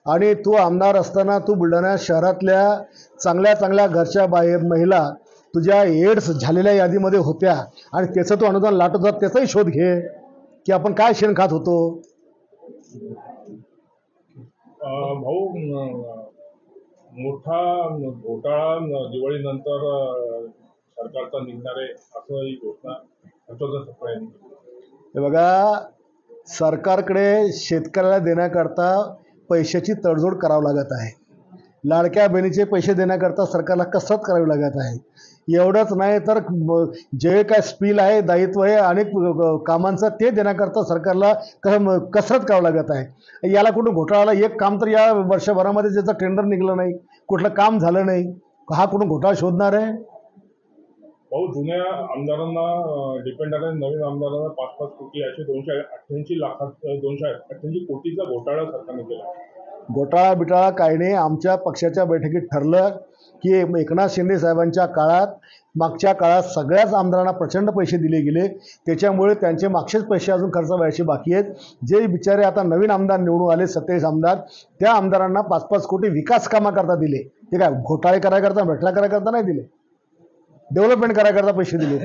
आणि तू आमदार असताना तू बुलढाणा शहरातल्या चांगल्या चांगल्या घरच्या महिला तुझ्या एड्स झालेल्या यादीमध्ये होत्या आणि त्याचं तू अनुदान लाटत होता, त्याचाही शोध घे की आपण काय शेण खात होतो. भाऊ, मोठा घोटाळा दिवाळीनंतर सरकारचा निघणार आहे असं ही घोषणा हर्षवर्धन सपकाळ. हे बघा, सरकारकडे शेतकऱ्याला देण्याकरता पैशाची तडजोड करावं लागत आहे. लाडक्या बहिणीचे पैसे देण्याकरता सरकारला कसरत करावी लागत आहे. एवढंच नाही तर जे काय स्पील आहे, दायित्व आहे, अनेक कामांचं ते देण्याकरता सरकारला कसरत करावं लागत आहे. याला कुठं घोटाळाला एक काम तर या वर्षभरामध्ये ज्याचं टेंडर निघलं नाही, कुठलं काम झालं नाही, हा कुठून घोटाळा शोधणार आहे. भाऊ, जुन्या आमदारांना डिपेंड आहे, नवीन आमदारांना 5-5 कोटी असे 288 कोटीचा घोटाळा सरकारने केला. घोटाळा बिटाळा काही नाही. आमच्या पक्षाच्या बैठकीत ठरलं की एकनाथ शिंदे साहेबांच्या काळात, मागच्या काळात सगळ्याच आमदारांना प्रचंड पैसे दिले गेले. त्याच्यामुळे त्यांचे मागचेच पैसे अजून खर्च व्हायचे बाकी आहेत. जे बिचारे आता नवीन आमदार निवडून आले, 27 आमदार, त्या आमदारांना 5-5 कोटी विकास कामाकरता दिले. ते काय घोटाळे करायकरता, भेटला करायकरता नाही दिले, डेव्हलपमेंट करायकरता पैसे दिले.